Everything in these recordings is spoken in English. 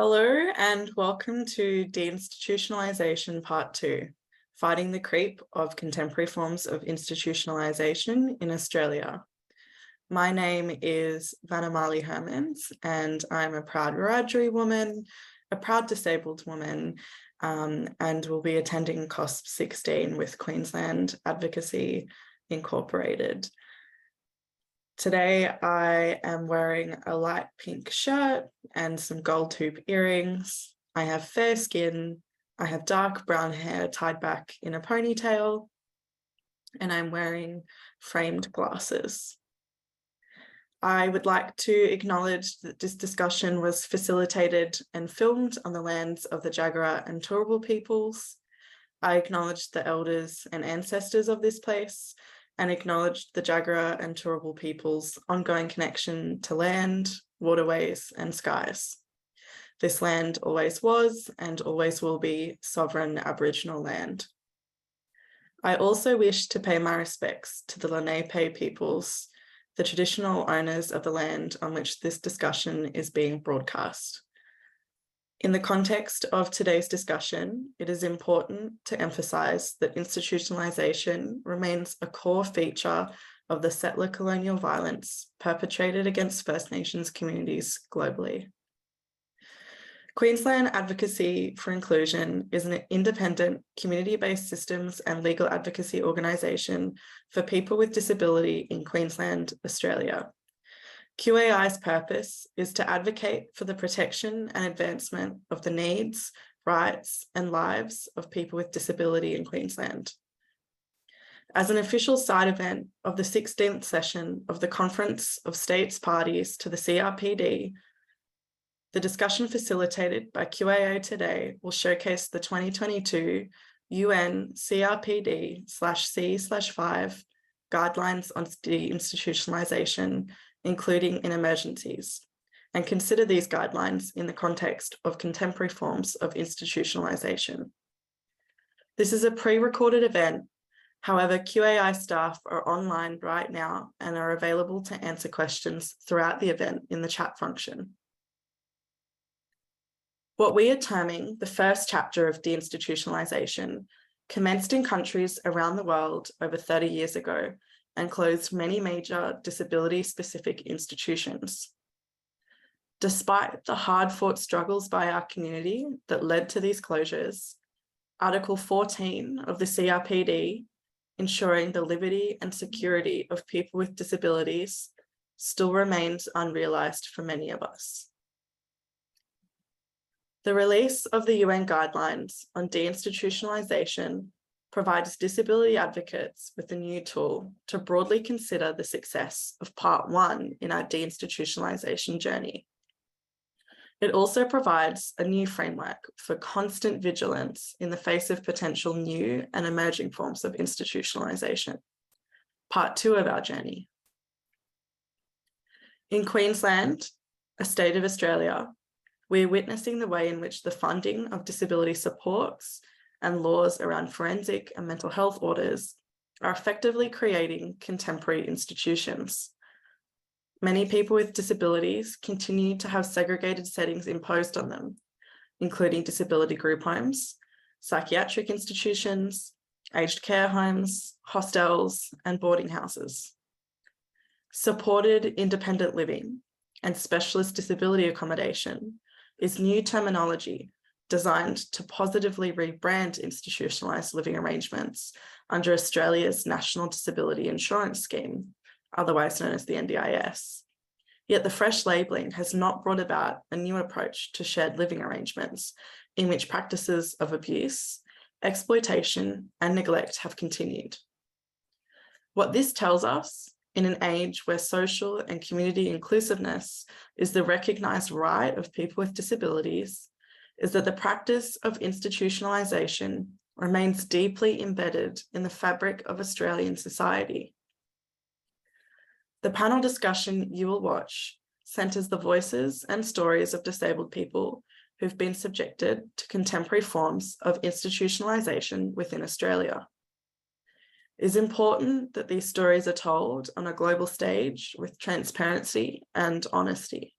Hello and welcome to Deinstitutionalisation Part 2, Fighting the Creep of Contemporary Forms of Institutionalisation in Australia. My name is Vanna Hermans and I'm a proud Wiradjuri woman, a proud disabled woman, and will be attending COSP 16 with Queensland Advocacy Incorporated. Today, I am wearing a light pink shirt and some gold hoop earrings. I have fair skin. I have dark brown hair tied back in a ponytail, and I'm wearing framed glasses. I would like to acknowledge that this discussion was facilitated and filmed on the lands of the Jagera and Turrbal peoples. I acknowledge the elders and ancestors of this place and acknowledged the Jagera and Turrbal people's ongoing connection to land, waterways, and skies. This land always was and always will be sovereign Aboriginal land. I also wish to pay my respects to the Lenape peoples, the traditional owners of the land on which this discussion is being broadcast. In the context of today's discussion, it is important to emphasise that institutionalisation remains a core feature of the settler colonial violence perpetrated against First Nations communities globally. Queensland Advocacy for Inclusion is an independent, community-based systems and legal advocacy organisation for people with disability in Queensland, Australia. QAI's purpose is to advocate for the protection and advancement of the needs, rights, and lives of people with disability in Queensland. As an official side event of the 16th session of the Conference of States Parties to the CRPD, the discussion facilitated by QAI today will showcase the 2022 UN CRPD/C/5 Guidelines on Deinstitutionalisation, including in emergencies, and consider these guidelines in the context of contemporary forms of institutionalisation. This is a pre-recorded event. However, QAI staff are online right now and are available to answer questions throughout the event in the chat function. What we are terming the first chapter of deinstitutionalisation commenced in countries around the world over 30 years ago and closed many major disability-specific institutions. Despite the hard-fought struggles by our community that led to these closures, Article 14 of the CRPD, ensuring the liberty and security of people with disabilities, still remains unrealised for many of us. The release of the UN guidelines on deinstitutionalisation provides disability advocates with a new tool to broadly consider the success of Part 1 in our deinstitutionalisation journey. It also provides a new framework for constant vigilance in the face of potential new and emerging forms of institutionalisation, Part 2 of our journey. In Queensland, a state of Australia, we are witnessing the way in which the funding of disability supports and laws around forensic and mental health orders are effectively creating contemporary institutions. Many people with disabilities continue to have segregated settings imposed on them, including disability group homes, psychiatric institutions, aged care homes, hostels, and boarding houses. Supported independent living and specialist disability accommodation is new terminology designed to positively rebrand institutionalised living arrangements under Australia's National Disability Insurance Scheme, otherwise known as the NDIS. Yet the fresh labelling has not brought about a new approach to shared living arrangements in which practices of abuse, exploitation, and neglect have continued. What this tells us, in an age where social and community inclusiveness is the recognised right of people with disabilities, is that the practice of institutionalisation remains deeply embedded in the fabric of Australian society. The panel discussion you will watch centres the voices and stories of disabled people who've been subjected to contemporary forms of institutionalisation within Australia. It is important that these stories are told on a global stage with transparency and honesty.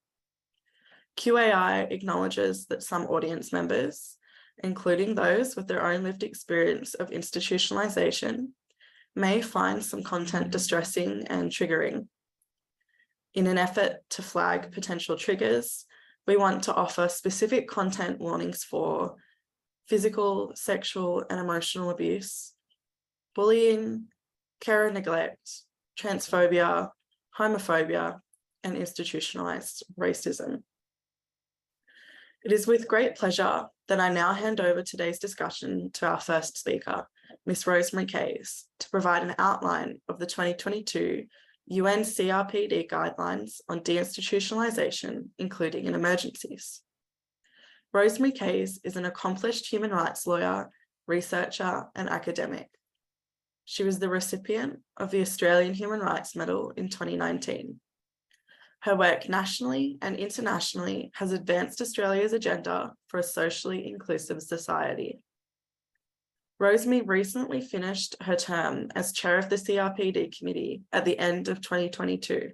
QAI acknowledges that some audience members, including those with their own lived experience of institutionalisation, may find some content distressing and triggering. In an effort to flag potential triggers, we want to offer specific content warnings for physical, sexual, and emotional abuse, bullying, care and neglect, transphobia, homophobia, and institutionalised racism. It is with great pleasure that I now hand over today's discussion to our first speaker, Ms. Rosemary Kayess, to provide an outline of the 2022 UN CRPD guidelines on deinstitutionalisation, including in emergencies. Rosemary Kayess is an accomplished human rights lawyer, researcher, and academic. She was the recipient of the Australian Human Rights Medal in 2019. Her work nationally and internationally has advanced Australia's agenda for a socially inclusive society. Rosemary recently finished her term as chair of the CRPD committee at the end of 2022.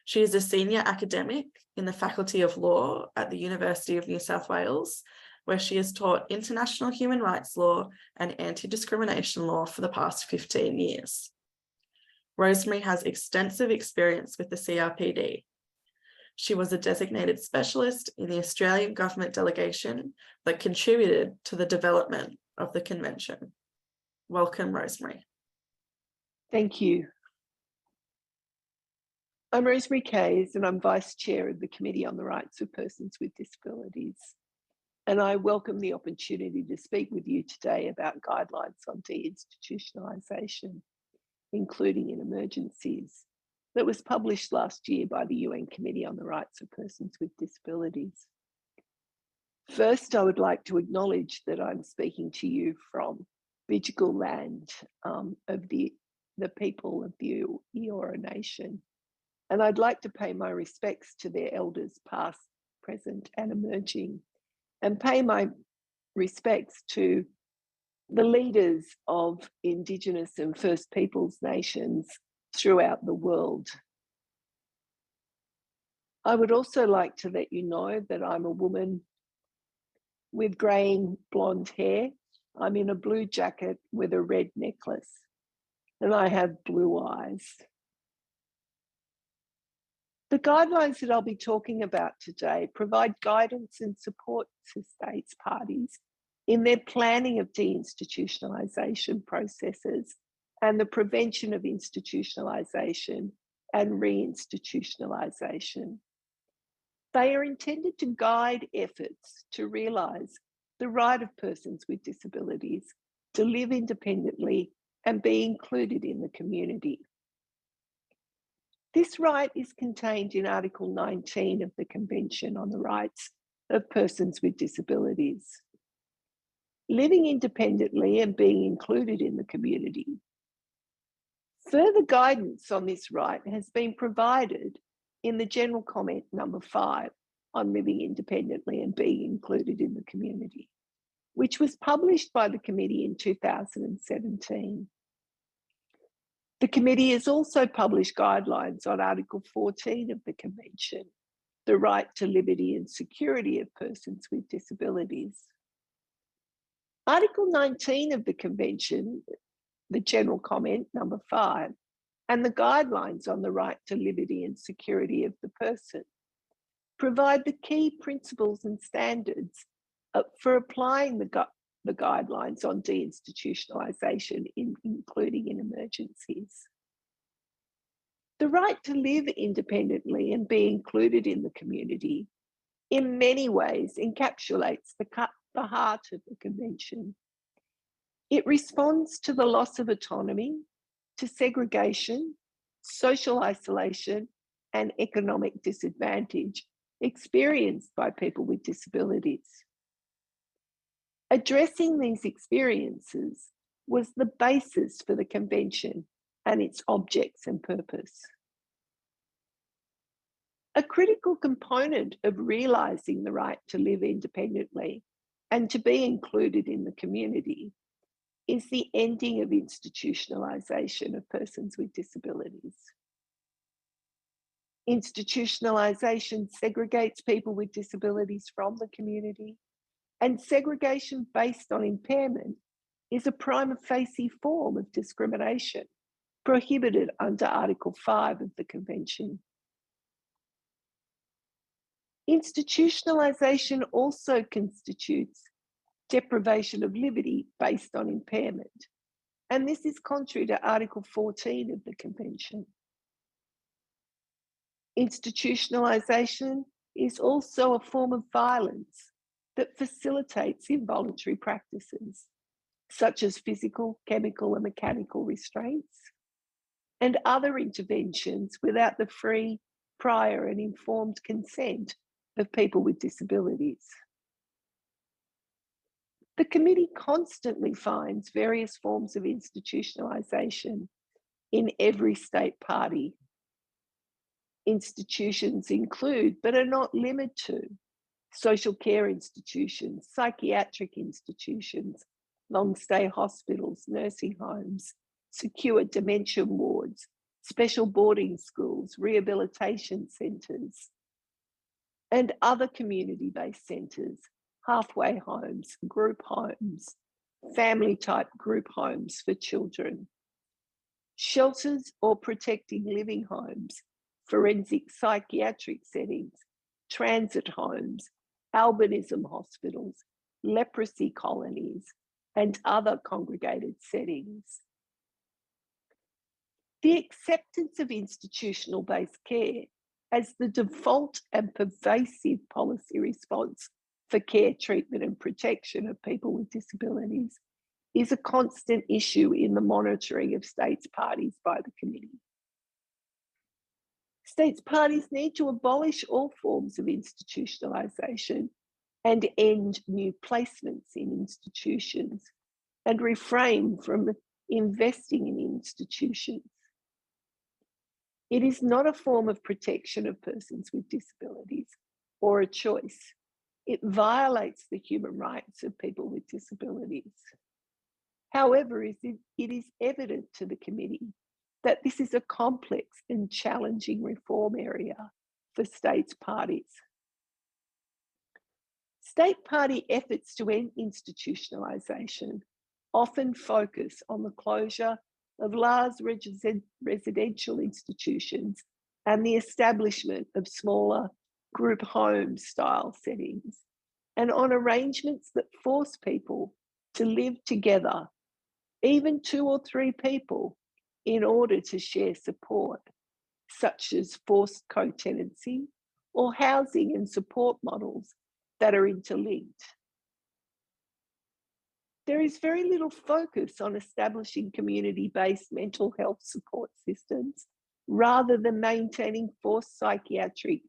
She is a senior academic in the Faculty of Law at the University of New South Wales, where she has taught international human rights law and anti-discrimination law for the past 15 years. Rosemary has extensive experience with the CRPD. She was a designated specialist in the Australian government delegation that contributed to the development of the convention. Welcome, Rosemary. Thank you. I'm Rosemary Kayess, and I'm Vice Chair of the Committee on the Rights of Persons with Disabilities. And I welcome the opportunity to speak with you today about guidelines on deinstitutionalisation, including in emergencies, that was published last year by the UN Committee on the Rights of Persons with Disabilities. First, I would like to acknowledge that I'm speaking to you from Bidjigal land of the people of the Eora Nation. And I'd like to pay my respects to their elders past, present, and emerging, and pay my respects to the leaders of Indigenous and First Peoples nations throughout the world. I would also like to let you know that I'm a woman with greying blonde hair. I'm in a blue jacket with a red necklace, and I have blue eyes. The guidelines that I'll be talking about today provide guidance and support to states parties in their planning of deinstitutionalisation processes and the prevention of institutionalisation and reinstitutionalisation. They are intended to guide efforts to realise the right of persons with disabilities to live independently and be included in the community. This right is contained in Article 19 of the Convention on the Rights of Persons with Disabilities. Living independently and being included in the community. Further guidance on this right has been provided in the General Comment number 5 on living independently and being included in the community, which was published by the committee in 2017. The committee has also published guidelines on Article 14 of the Convention, the right to liberty and security of persons with disabilities. Article 19 of the Convention, the General Comment number 5, and the guidelines on the right to liberty and security of the person provide the key principles and standards for applying the guidelines on deinstitutionalisation, including in emergencies. The right to live independently and be included in the community in many ways encapsulates the heart of the Convention. It responds to the loss of autonomy, to segregation, social isolation, and economic disadvantage experienced by people with disabilities. Addressing these experiences was the basis for the Convention and its objects and purpose. A critical component of realising the right to live independently and to be included in the community is the ending of institutionalisation of persons with disabilities. Institutionalisation segregates people with disabilities from the community, and segregation based on impairment is a prima facie form of discrimination prohibited under Article 5 of the Convention. Institutionalisation also constitutes deprivation of liberty based on impairment, and this is contrary to Article 14 of the Convention. Institutionalisation is also a form of violence that facilitates involuntary practices, such as physical, chemical, and mechanical restraints, and other interventions without the free, prior, and informed consent of people with disabilities. The committee constantly finds various forms of institutionalisation in every state party. Institutions include, but are not limited to, social care institutions, psychiatric institutions, long-stay hospitals, nursing homes, secure dementia wards, special boarding schools, rehabilitation centres, and other community-based centres, halfway homes, group homes, family-type group homes for children, shelters or protecting living homes, forensic psychiatric settings, transit homes, albinism hospitals, leprosy colonies, and other congregated settings. The acceptance of institutional-based care as the default and pervasive policy response for care, treatment, and protection of people with disabilities is a constant issue in the monitoring of states parties by the committee. States parties need to abolish all forms of institutionalisation and end new placements in institutions and refrain from investing in institutions. It is not a form of protection of persons with disabilities or a choice. It violates the human rights of people with disabilities. However, it is evident to the committee that this is a complex and challenging reform area for states parties. State party efforts to end institutionalisation often focus on the closure of large residential institutions and the establishment of smaller group home style settings, and on arrangements that force people to live together, even 2 or 3 people, in order to share support, such as forced co-tenancy or housing and support models that are interlinked. There is very little focus on establishing community-based mental health support systems rather than maintaining forced psychiatric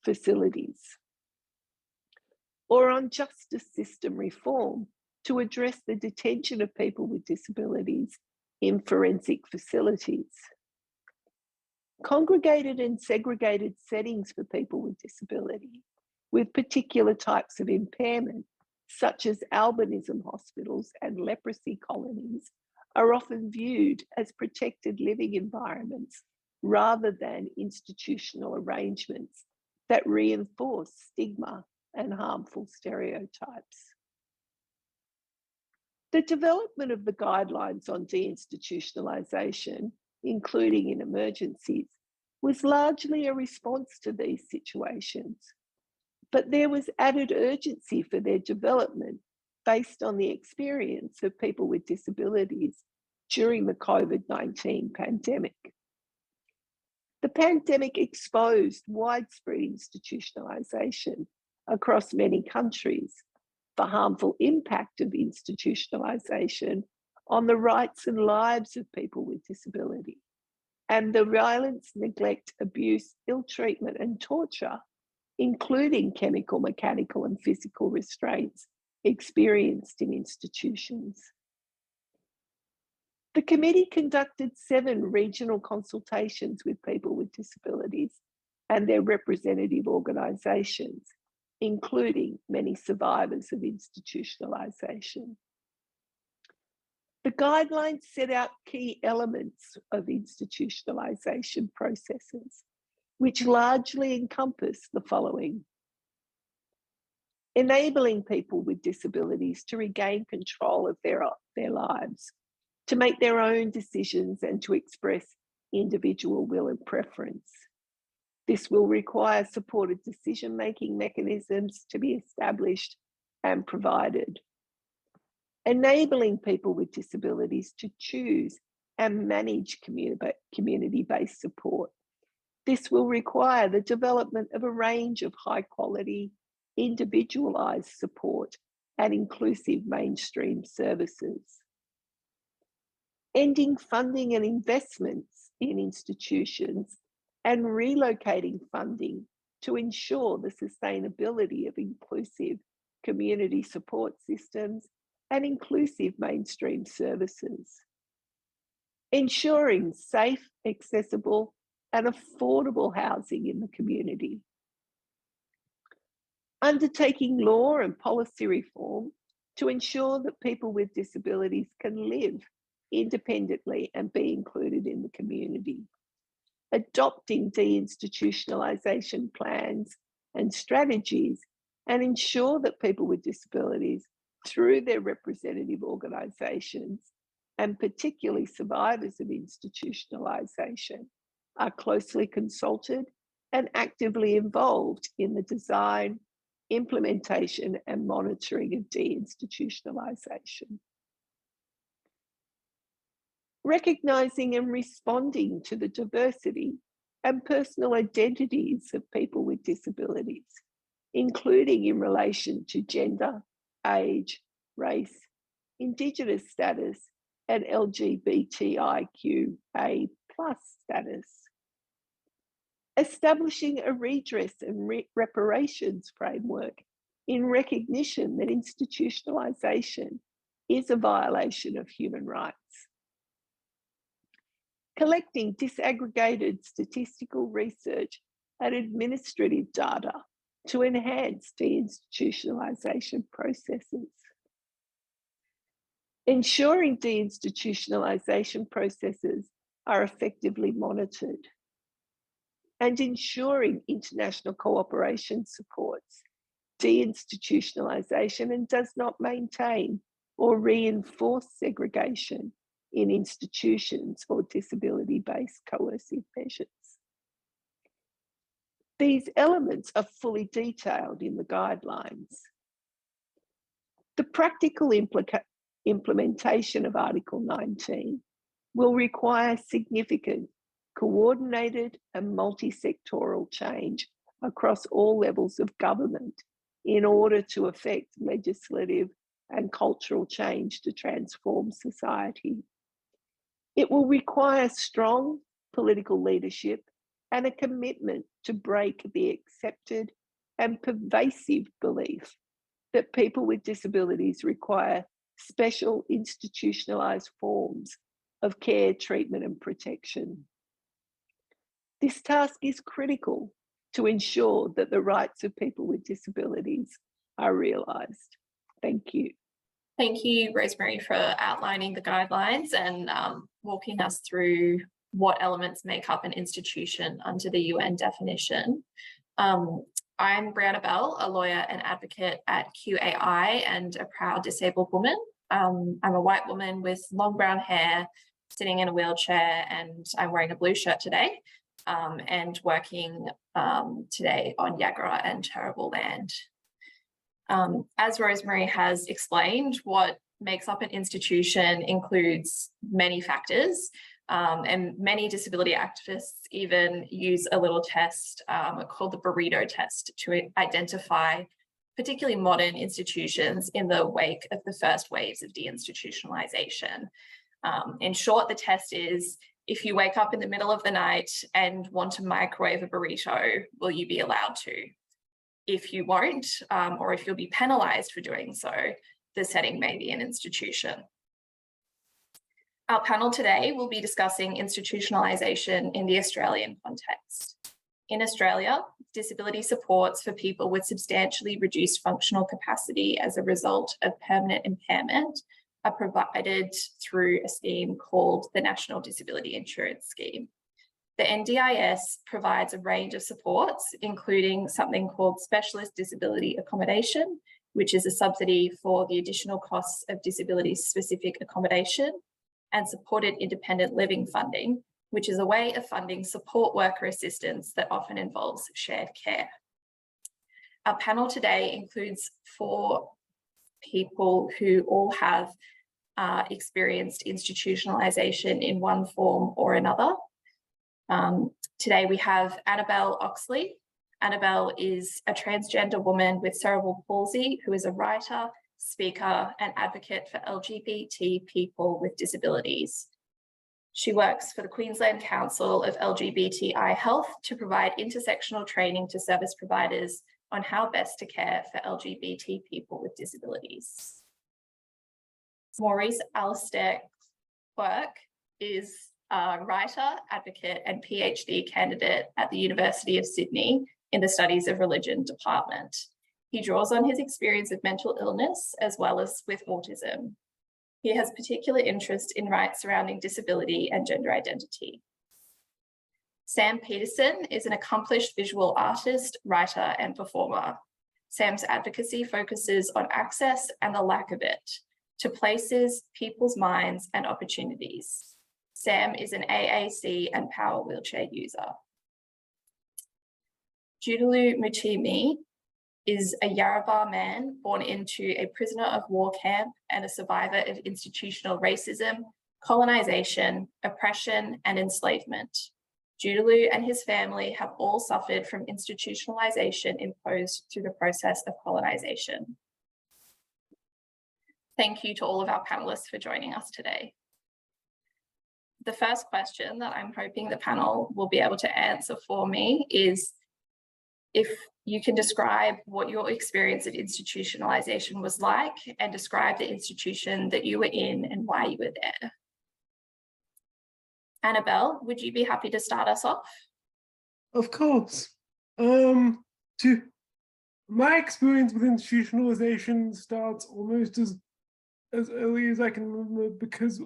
facilities, or on justice system reform to address the detention of people with disabilities in forensic facilities. Congregated and segregated settings for people with disability with particular types of impairment, such as albinism hospitals and leprosy colonies, are often viewed as protected living environments rather than institutional arrangements that reinforce stigma and harmful stereotypes. The development of the guidelines on deinstitutionalisation, including in emergencies, was largely a response to these situations, but there was added urgency for their development based on the experience of people with disabilities during the COVID-19 pandemic. The pandemic exposed widespread institutionalisation across many countries, the harmful impact of institutionalisation on the rights and lives of people with disability, and the violence, neglect, abuse, ill treatment, and torture, including chemical, mechanical, and physical restraints experienced in institutions. The committee conducted 7 regional consultations with people with disabilities and their representative organisations, including many survivors of institutionalisation. The guidelines set out key elements of institutionalisation processes, which largely encompass the following: enabling people with disabilities to regain control of their lives, to make their own decisions and to express individual will and preference. This will require supported decision-making mechanisms to be established and provided. Enabling people with disabilities to choose and manage community-based support. This will require the development of a range of high-quality, individualised support and inclusive mainstream services. Ending funding and investments in institutions and relocating funding to ensure the sustainability of inclusive community support systems and inclusive mainstream services. Ensuring safe, accessible, and affordable housing in the community. Undertaking law and policy reform to ensure that people with disabilities can live independently and be included in the community. Adopting deinstitutionalisation plans and strategies and ensure that people with disabilities, through their representative organisations, and particularly survivors of institutionalisation, are closely consulted and actively involved in the design, implementation and monitoring of deinstitutionalisation. Recognising and responding to the diversity and personal identities of people with disabilities, including in relation to gender, age, race, Indigenous status, and LGBTIQA+ status. Establishing a redress and reparations framework in recognition that institutionalisation is a violation of human rights. Collecting disaggregated statistical research and administrative data to enhance deinstitutionalisation processes. Ensuring deinstitutionalisation processes are effectively monitored. And ensuring international cooperation supports deinstitutionalisation and does not maintain or reinforce segregation in institutions or disability-based coercive measures. These elements are fully detailed in the guidelines. The practical implementation of Article 19 will require significant, coordinated and multi-sectoral change across all levels of government in order to effect legislative and cultural change to transform society. It will require strong political leadership and a commitment to break the accepted and pervasive belief that people with disabilities require special institutionalised forms of care, treatment and protection. This task is critical to ensure that the rights of people with disabilities are realised. Thank you. Thank you, Rosemary, for outlining the guidelines and walking us through what elements make up an institution under the UN definition. I'm Brianna Bell, a lawyer and advocate at QAI and a proud disabled woman. I'm a white woman with long brown hair, sitting in a wheelchair, and I'm wearing a blue shirt today and working today on Yagara and Terrible Land. As Rosemary has explained, what makes up an institution includes many factors, and many disability activists even use a little test called the burrito test to identify particularly modern institutions in the wake of the first waves of deinstitutionalisation. In short, the test is, if you wake up in the middle of the night and want to microwave a burrito, will you be allowed to? If you won't, or if you'll be penalised for doing so, the setting may be an institution. Our panel today will be discussing institutionalisation in the Australian context. In Australia, disability supports for people with substantially reduced functional capacity as a result of permanent impairment are provided through a scheme called the National Disability Insurance Scheme. The NDIS provides a range of supports, including something called Specialist Disability Accommodation, which is a subsidy for the additional costs of disability-specific accommodation, and Supported Independent Living Funding, which is a way of funding support worker assistance that often involves shared care. Our panel today includes 4 people who all have experienced institutionalisation in one form or another. Today we have Annabelle Oxley. Annabelle is a transgender woman with cerebral palsy who is a writer, speaker, and advocate for LGBT people with disabilities. She works for the Queensland Council of LGBTI Health to provide intersectional training to service providers on how best to care for LGBT people with disabilities. Maurice Alistair Quirk is a writer, advocate, and PhD candidate at the University of Sydney in the Studies of Religion department. He draws on his experience with mental illness as well as with autism. He has particular interest in rights surrounding disability and gender identity. Sam Peterson is an accomplished visual artist, writer, and performer. Sam's advocacy focuses on access and the lack of it to places, people's minds, and opportunities. Sam is an AAC and power wheelchair user. Judulu Mutimi is a Yarrabah man born into a prisoner of war camp and a survivor of institutional racism, colonisation, oppression, and enslavement. Judulu and his family have all suffered from institutionalisation imposed through the process of colonisation. Thank you to all of our panellists for joining us today. The first question that I'm hoping the panel will be able to answer for me is if you can describe what your experience of institutionalisation was like and describe the institution that you were in and why you were there. Annabelle, would you be happy to start us off? Of course. My experience with institutionalisation starts almost as early as I can remember, because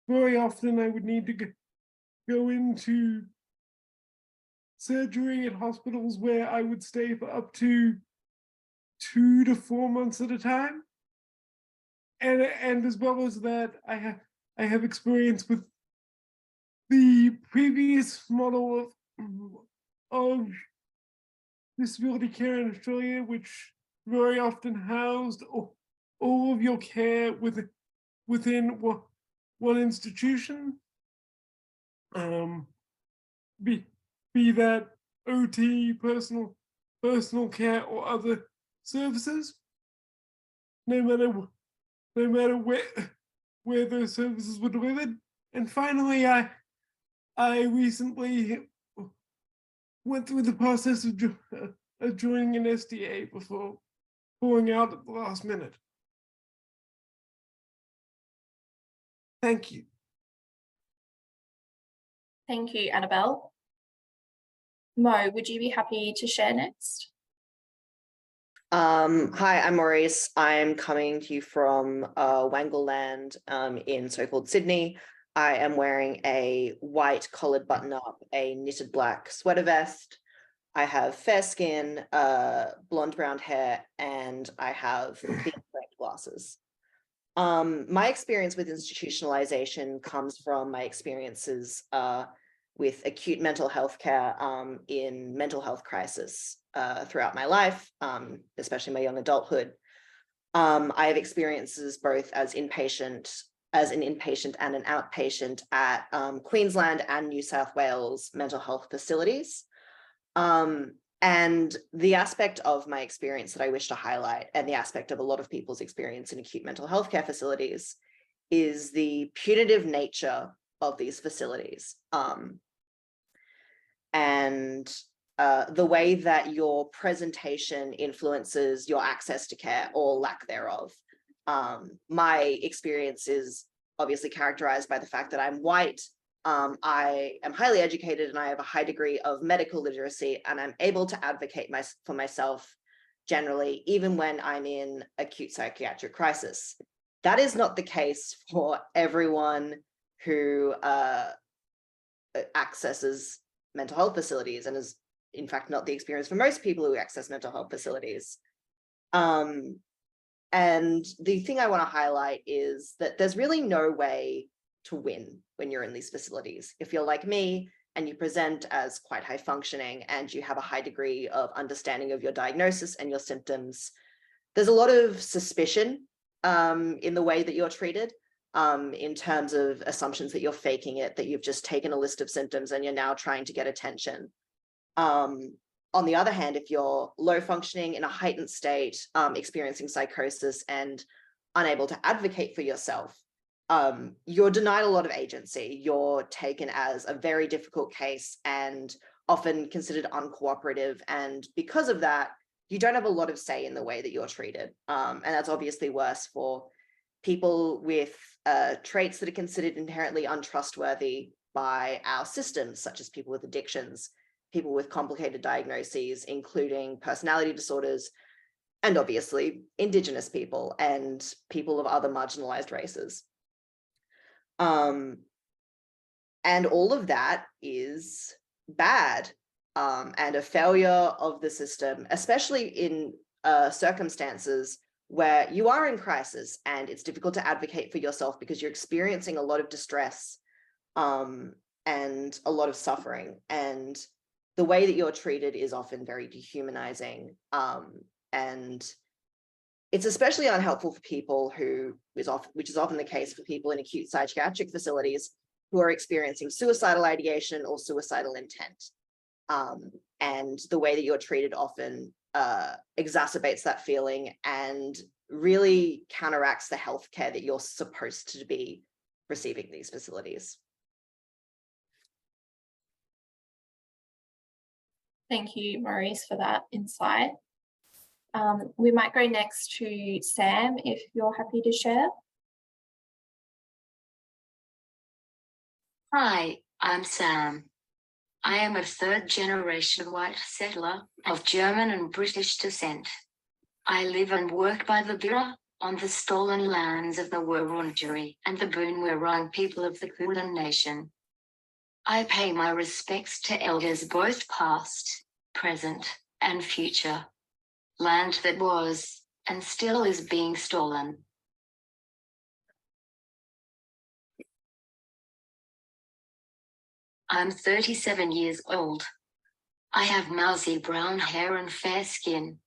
very often I would need to go into surgery at hospitals where I would stay for up to 2 to 4 months at a time. And as well as that, I have experience with the previous model of disability care in Australia, which very often housed all of your care within one institution, be that OT, personal care, or other services. No matter where those services were delivered. And finally, I recently went through the process of joining an SDA before pulling out at the last minute. Thank you. Thank you, Annabelle. Mo, would you be happy to share next? Hi, I'm Maurice. I'm coming to you from Wangelland in so-called Sydney. I am wearing a white collared button-up, a knitted black sweater vest. I have fair skin, blonde brown hair, and I have big glasses. My experience with institutionalization comes from my experiences with acute mental health care in mental health crisis throughout my life, especially my young adulthood. I have experiences both as an inpatient and an outpatient at Queensland and New South Wales mental health facilities. And the aspect of my experience that I wish to highlight, and the aspect of a lot of people's experience in acute mental health care facilities, is the punitive nature of these facilities. And the way that your presentation influences your access to care or lack thereof. My experience is obviously characterized by the fact that I'm white. I am highly educated and I have a high degree of medical literacy, and I'm able to advocate for myself generally, even when I'm in acute psychiatric crisis. That is not the case for everyone who accesses mental health facilities, and is in fact not the experience for most people who access mental health facilities. And the thing I want to highlight is that there's really no way to win when you're in these facilities. If you're like me and you present as quite high functioning and you have a high degree of understanding of your diagnosis and your symptoms, there's a lot of suspicion in the way that you're treated, in terms of assumptions that you're faking it, that you've just taken a list of symptoms and you're now trying to get attention. On the other hand, if you're low functioning in a heightened state, experiencing psychosis and unable to advocate for yourself, you're denied a lot of agency. You're taken as a very difficult case and often considered uncooperative. And because of that, you don't have a lot of say in the way that you're treated. And that's obviously worse for people with traits that are considered inherently untrustworthy by our systems, such as people with addictions, people with complicated diagnoses, including personality disorders, and obviously Indigenous people and people of other marginalized races. And all of that is bad, and a failure of the system, especially in circumstances where you are in crisis and it's difficult to advocate for yourself because you're experiencing a lot of distress and a lot of suffering. And the way that you're treated is often very dehumanizing. And it's especially unhelpful for people which is often the case for people in acute psychiatric facilities who are experiencing suicidal ideation or suicidal intent. And the way that you're treated often exacerbates that feeling and really counteracts the healthcare that you're supposed to be receiving in these facilities. Thank you, Maurice, for that insight. We might go next to Sam, if you're happy to share. Hi, I'm Sam. I am a third-generation white settler of German and British descent. I live and work by the Bira on the stolen lands of the Wurundjeri and the Boon-Wurrung people of the Kulin Nation. I pay my respects to elders both past, present, and future. Land that was, and still is being stolen. I'm 37 years old. I have mousy brown hair and fair skin.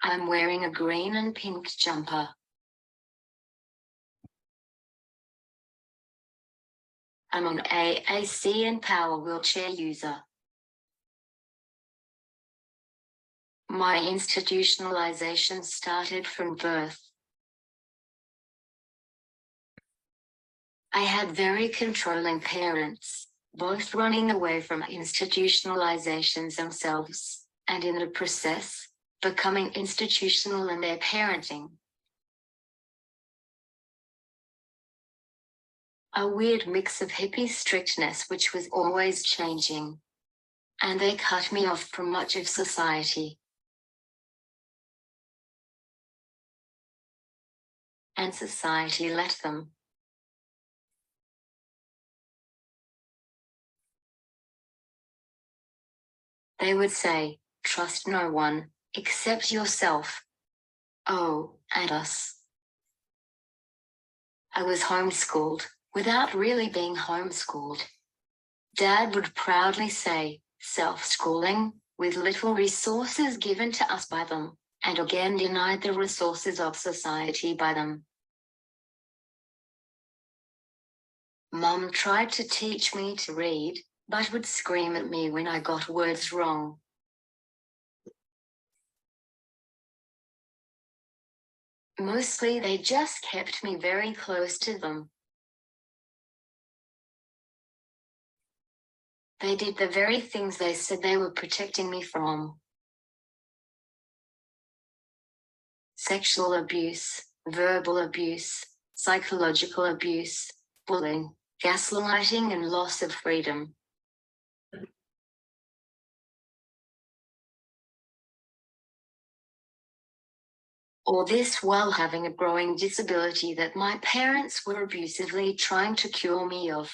I'm wearing a green and pink jumper. I'm an AAC and power wheelchair user. My institutionalization started from birth. I had very controlling parents, both running away from institutionalizations themselves, and in the process, becoming institutional in their parenting. A weird mix of hippie strictness which was always changing. And they cut me off from much of society. And society let them. They would say, trust no one, except yourself. Oh, and us. I was homeschooled, without really being homeschooled. Dad would proudly say, self-schooling, with little resources given to us by them, and again denied the resources of society by them. Mum tried to teach me to read, but would scream at me when I got words wrong. Mostly they just kept me very close to them. They did the very things they said they were protecting me from. Sexual abuse, verbal abuse, psychological abuse, bullying, gaslighting, and loss of freedom. All this while having a growing disability that my parents were abusively trying to cure me of.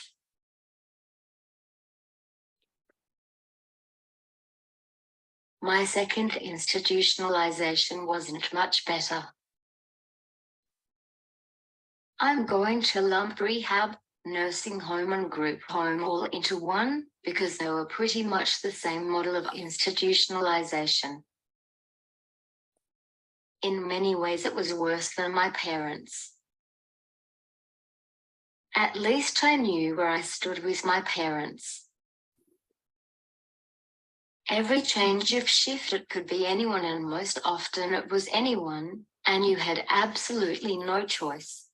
My second institutionalization wasn't much better. I'm going to lump rehab, nursing home and group home all into one, because they were pretty much the same model of institutionalization. In many ways it was worse than my parents. At least I knew where I stood with my parents. Every change of shift, it could be anyone, and most often it was anyone, and you had absolutely no choice.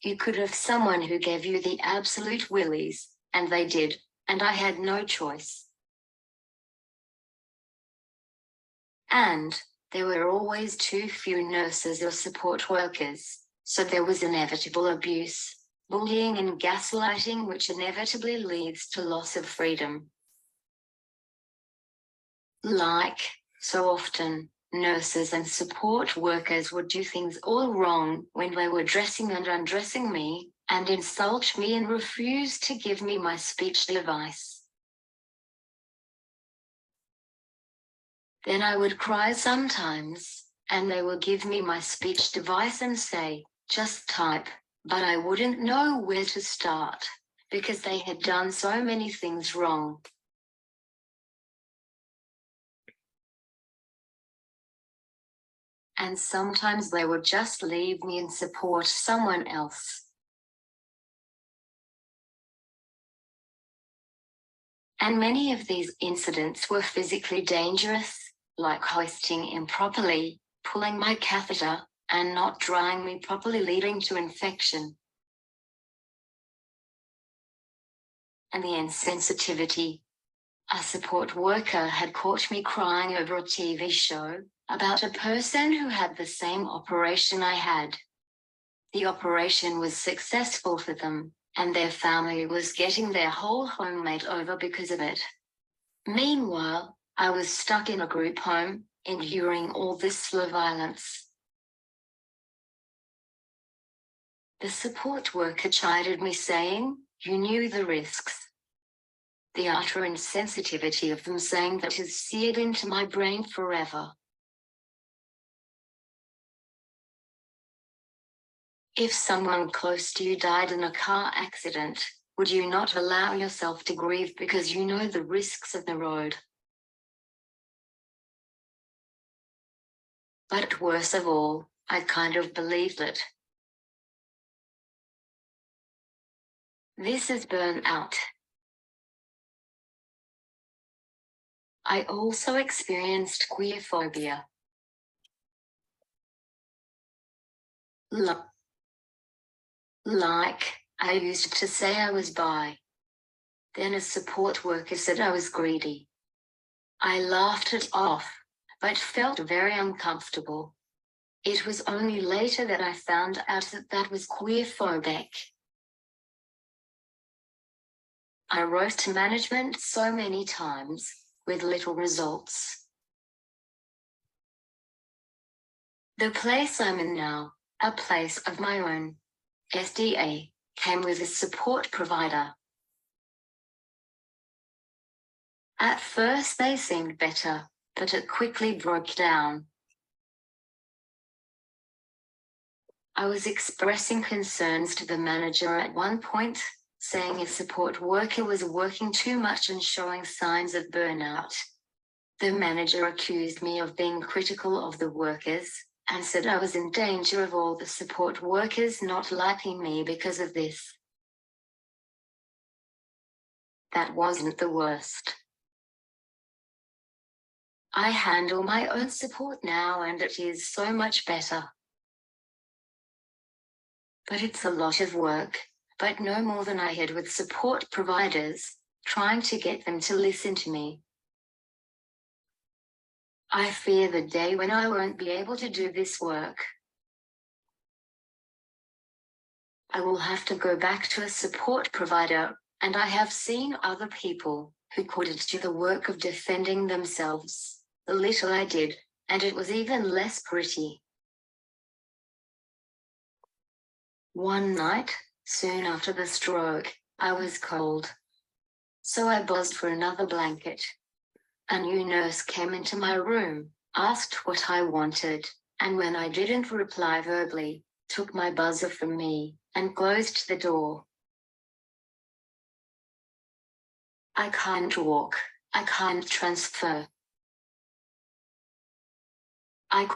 You could have someone who gave you the absolute willies, and they did, and I had no choice. And there were always too few nurses or support workers, so there was inevitable abuse, bullying and gaslighting, which inevitably leads to loss of freedom. Like so often, nurses and support workers would do things all wrong when they were dressing and undressing me, and insult me and refuse to give me my speech device. Then I would cry sometimes, and they would give me my speech device and say, "Just type," but I wouldn't know where to start, because they had done so many things wrong. And sometimes they would just leave me and support someone else. And many of these incidents were physically dangerous, like hoisting improperly, pulling my catheter, and not drying me properly, leading to infection. And the insensitivity. A support worker had caught me crying over a TV show about a person who had the same operation I had. The operation was successful for them, and their family was getting their whole home made over because of it. Meanwhile, I was stuck in a group home, enduring all this slow violence. The support worker chided me, saying, "You knew the risks." The utter insensitivity of them, saying that is seared into my brain forever. If someone close to you died in a car accident, would you not allow yourself to grieve because you know the risks of the road? But worst of all, I kind of believed it. This is burnout. I also experienced queerphobia. Like, I used to say I was bi. Then a support worker said I was greedy. I laughed it off, but felt very uncomfortable. It was only later that I found out that that was queerphobic. I wrote to management so many times, with little results. The place I'm in now, a place of my own, SDA, came with a support provider. At first they seemed better, but it quickly broke down. I was expressing concerns to the manager at one point, saying a support worker was working too much and showing signs of burnout. The manager accused me of being critical of the workers, and said I was in danger of all the support workers not liking me because of this. That wasn't the worst. I handle my own support now, and it is so much better. But it's a lot of work, but no more than I had with support providers, trying to get them to listen to me. I fear the day when I won't be able to do this work. I will have to go back to a support provider, and I have seen other people who couldn't do the work of defending themselves, the little I did, and it was even less pretty. One night, soon after the stroke, I was cold. So I buzzed for another blanket, A new nurse came into my room, asked what I wanted, and when I didn't reply verbally, took my buzzer from me and closed the door. I can't walk. I can't transfer. I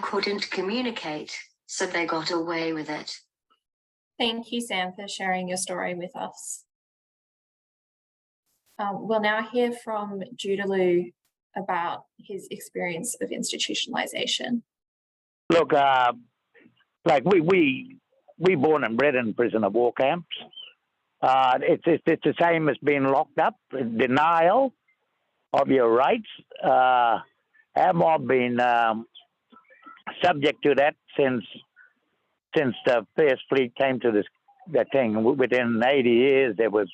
couldn't communicate, so they got away with it. Thank you, Sam, for sharing your story with us. We'll now hear from Judaloo about his experience of institutionalisation. Look, like we born and bred in prisoner of war camps. It's the same as being locked up, denial of your rights. Our mob been subject to that since the First Fleet came to the thing. Within 80 years, there was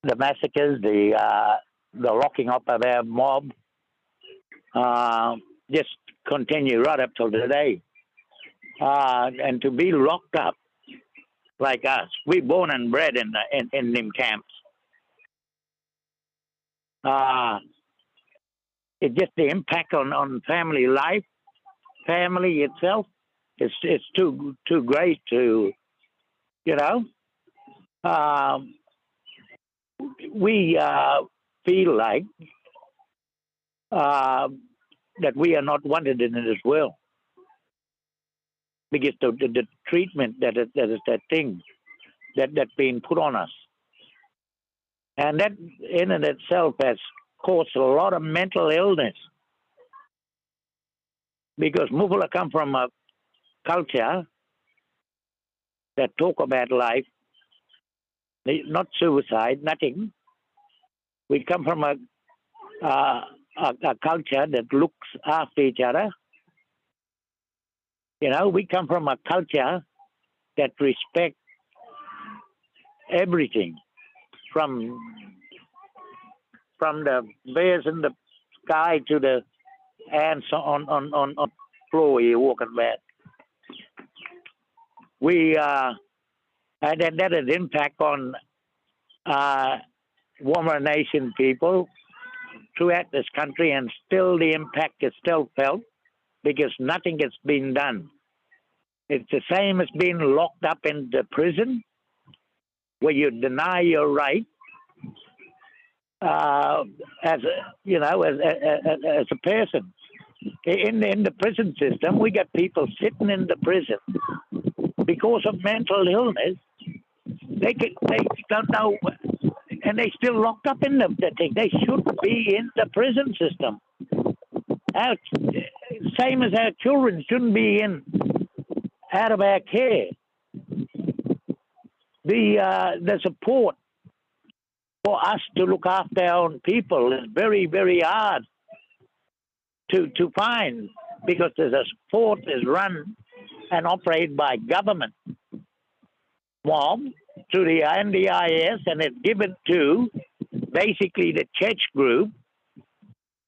the massacres, the locking up of our mob, just continue right up till today. And to be locked up like us, we born and bred in them camps. It's just the impact on family life, family itself. It's too great to, you know. We feel like that we are not wanted in this world because the treatment that is that thing that's being put on us, and that in and itself has caused a lot of mental illness because Mufula come from a culture that talk about life, not suicide, nothing. We come from a culture that looks after each other. You know, we come from a culture that respect everything, from the birds in the sky to the ants on floor you're walking about. We and then that has impact on Warmer Nation people throughout this country, and still the impact is still felt because nothing has been done. It's the same as being locked up in the prison where you deny your right as a person. In the prison system, we got people sitting in the prison because of mental illness. They don't know, and they still locked up in the thing. They should be in the prison system. Same as our children shouldn't be out of our care. The support for us to look after our own people is very, very hard to find because the support is run and operated by government mob through the NDIS, and it's given to basically the church group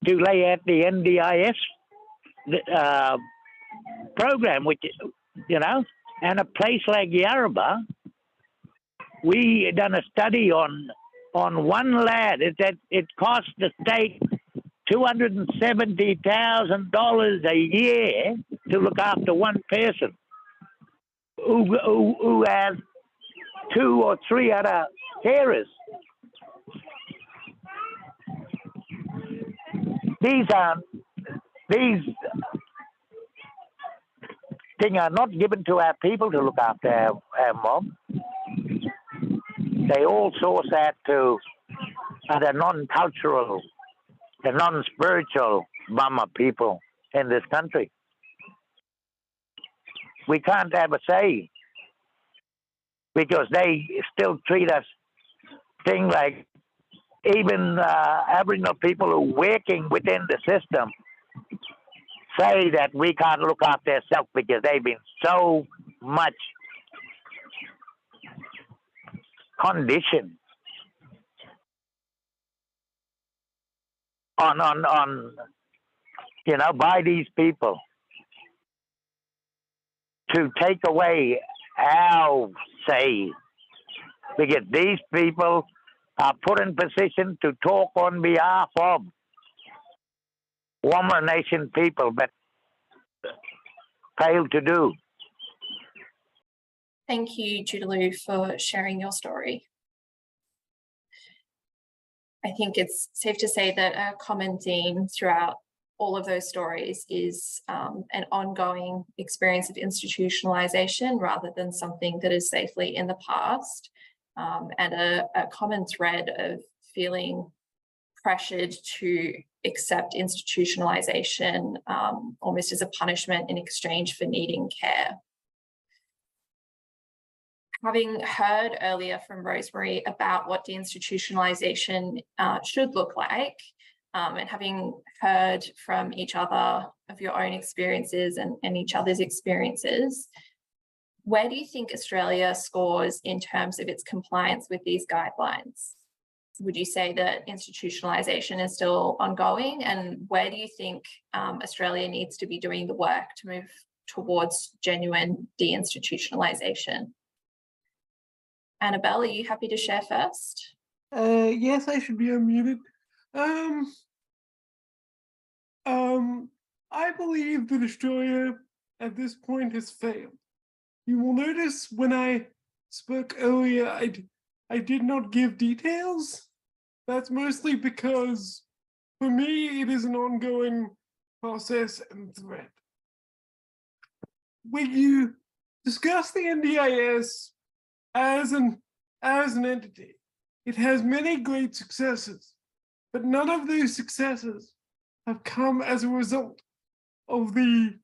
to lay out the NDIS program, which, you know, and a place like Yarrabah, we done a study on one lad. It cost the state $270,000 a year to look after one person who has 2 or 3 other carers. These things are not given to our people to look after our mob. They all source that to the non-cultural, the non-spiritual Burma people in this country. We can't have a say because they still treat us things like even Aboriginal people who are working within the system say that we can't look after ourselves because they've been so much conditioned on you know, by these people to take away our say, because these people are put in position to talk on behalf of Wamara Nation people, but fail to do. Thank you, Judaloo, for sharing your story. I think it's safe to say that a common theme throughout all of those stories is an ongoing experience of institutionalization rather than something that is safely in the past, and a common thread of feeling pressured to accept institutionalization almost as a punishment in exchange for needing care. Having heard earlier from Rosemary about what deinstitutionalization should look like, and having heard from each other of your own experiences and each other's experiences, where do you think Australia scores in terms of its compliance with these guidelines? Would you say that institutionalization is still ongoing? And where do you think Australia needs to be doing the work to move towards genuine deinstitutionalization? Annabelle, are you happy to share first? Yes, I should be unmuted. I believe that Australia at this point has failed. You will notice when I spoke earlier, I did not give details. That's mostly because for me, it is an ongoing process and threat. When you discuss the NDIS as an entity, it has many great successes, but none of those successes have come as a result of the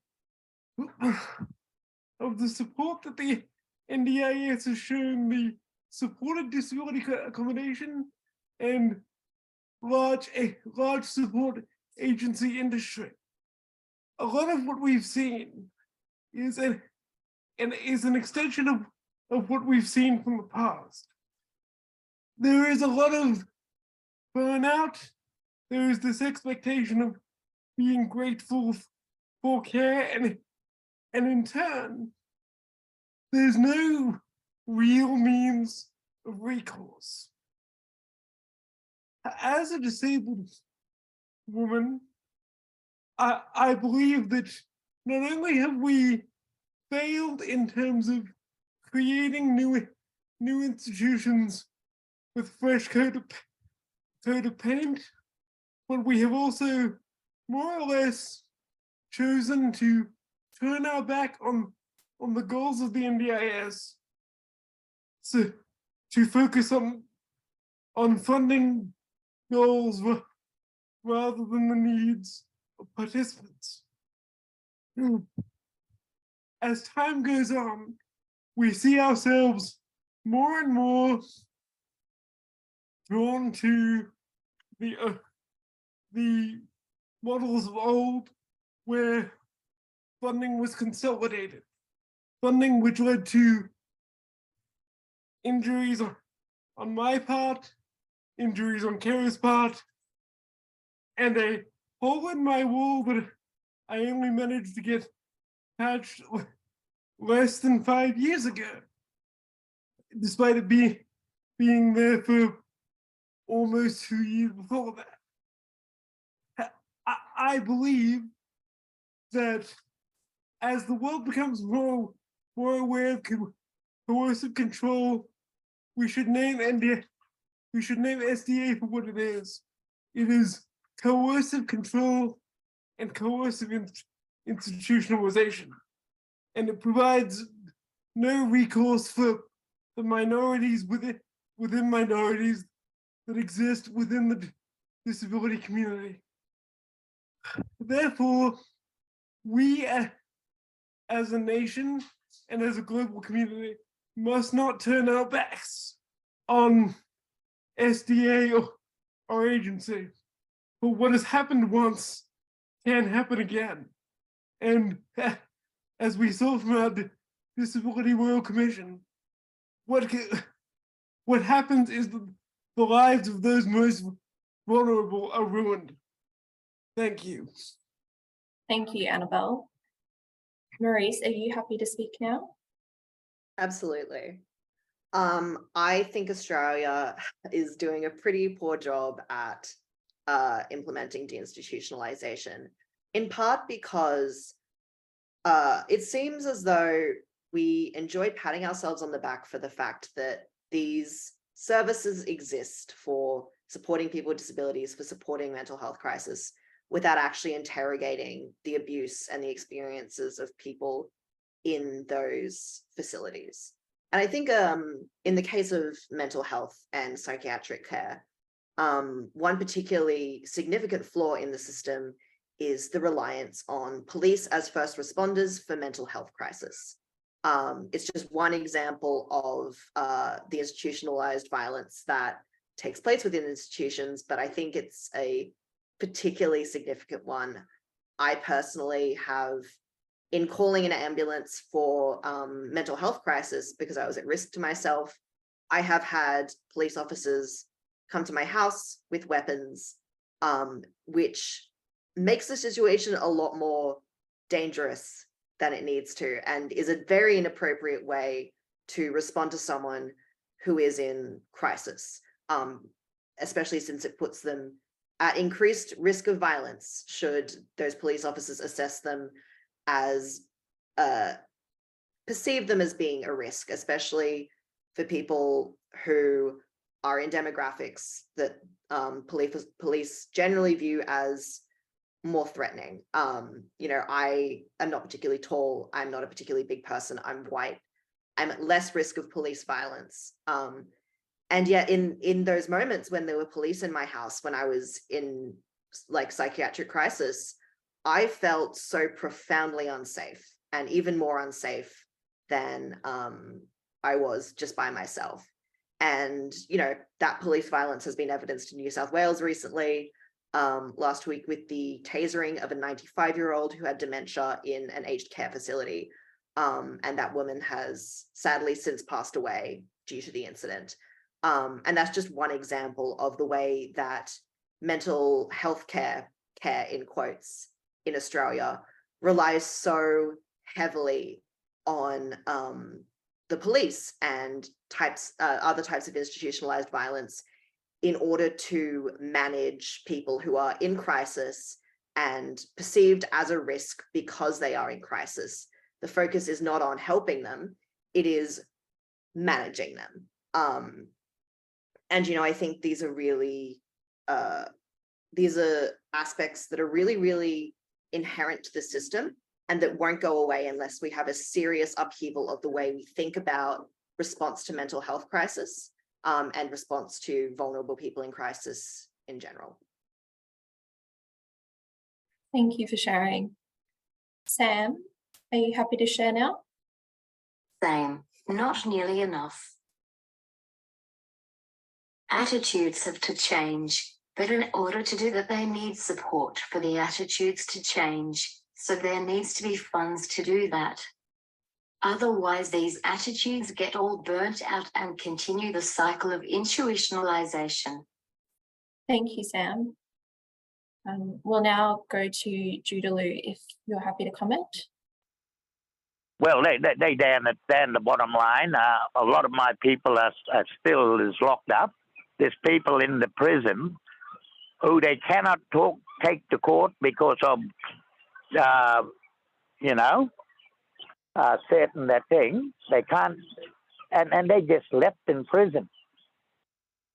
support that the NDIS has shown the supported disability accommodation and large support agency industry. A lot of what we've seen is an extension of what we've seen from the past. There is a lot of burnout. There is this expectation of being grateful for care, and in turn, there's no real means of recourse. As a disabled woman, I believe that not only have we failed in terms of creating new institutions with fresh coat of paint, but we have also more or less chosen to turn our back on the goals of the NDIS to focus on funding goals rather than the needs of participants. As time goes on, we see ourselves more and more drawn to the models of old where funding was consolidated, funding which led to injuries on my part, injuries on Kayess' part, and a hole in my wall that I only managed to get patched less than 5 years ago, despite it being there for almost 2 years before that. I believe that as the world becomes more aware of coercive control, we should name SDA for what it is. It is coercive control and coercive institutionalization, and it provides no recourse for the minorities within minorities that exist within the disability community. Therefore, we as a nation and as a global community must not turn our backs on SDA or agency. But what has happened once can happen again. And as we saw from our Disability Royal Commission, what happens is the lives of those most vulnerable are ruined. Thank you. Thank you, Annabelle. Maurice, are you happy to speak now? Absolutely. I think Australia is doing a pretty poor job at implementing deinstitutionalisation, in part because it seems as though we enjoy patting ourselves on the back for the fact that these services exist for supporting people with disabilities, for supporting mental health crisis, without actually interrogating the abuse and the experiences of people in those facilities. And I think in the case of mental health and psychiatric care, one particularly significant flaw in the system is the reliance on police as first responders for mental health crisis. It's just one example of the institutionalized violence that takes place within institutions, but I think it's a particularly significant one. I personally have, in calling an ambulance for mental health crisis because I was at risk to myself, I have had police officers come to my house with weapons, which makes the situation a lot more dangerous than it needs to, and is a very inappropriate way to respond to someone who is in crisis, especially since it puts them at increased risk of violence should those police officers assess them as perceive them as being a risk, especially for people who are in demographics that police generally view as more threatening. You know, I am not particularly tall, I'm not a particularly big person, I'm white, I'm at less risk of police violence. And yet in those moments when there were police in my house, when I was in like psychiatric crisis, I felt so profoundly unsafe, and even more unsafe than I was just by myself. And, you know, that police violence has been evidenced in New South Wales recently, last week with the tasering of a 95-year-old who had dementia in an aged care facility. And that woman has sadly since passed away due to the incident. And that's just one example of the way that mental health care in quotes in Australia relies so heavily on the police and other types of institutionalized violence in order to manage people who are in crisis and perceived as a risk because they are in crisis. The focus is not on helping them, it is managing them. And, you know, I think these are really, these are aspects that are really, really inherent to the system and that won't go away unless we have a serious upheaval of the way we think about response to mental health crisis and response to vulnerable people in crisis in general. Thank you for sharing. Sam, are you happy to share now? Same, not nearly enough. Attitudes have to change, but in order to do that, they need support for the attitudes to change. So there needs to be funds to do that. Otherwise, these attitudes get all burnt out and continue the cycle of institutionalisation. Thank you, Sam. We'll now go to Judaloo if you're happy to comment. Well, they down the bottom line. A lot of my people are still locked up. There's people in the prison who they cannot take to court because of, you know, certain that thing. They can't, and they just left in prison.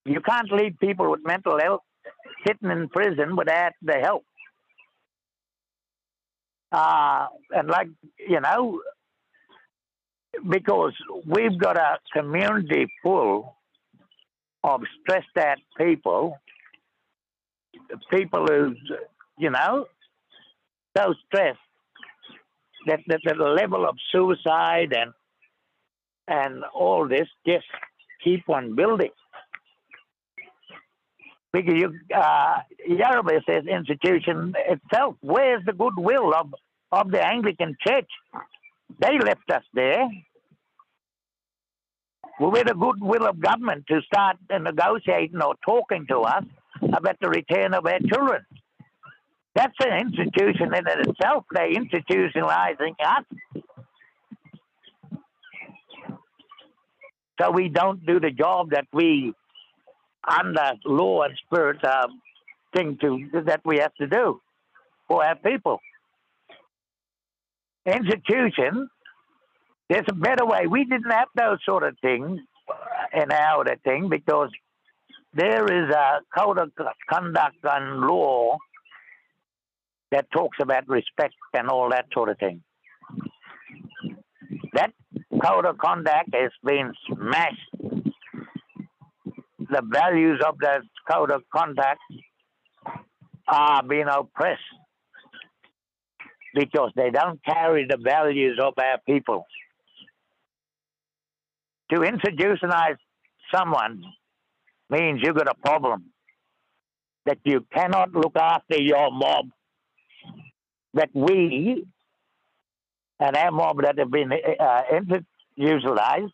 You can't leave people with mental health sitting in prison without the help. And like, you know, because we've got a community full of stressed out people who, you know, so stressed that the level of suicide and all this just keep on building. Because Yarrowby says institution itself, where's the goodwill of the Anglican Church? They left us there. With the goodwill of government to start negotiating or talking to us about the return of our children. That's an institution in itself. They're institutionalizing us. So we don't do the job that we, under law and spirit, that we have to do for our people. Institutions, there's a better way. We didn't have those sort of things in our thing because there is a code of conduct and law that talks about respect and all that sort of thing. That code of conduct has been smashed. The values of that code of conduct are being oppressed because they don't carry the values of our people. To institutionalize someone means you've got a problem, that you cannot look after your mob, that we and our mob that have been institutionalized,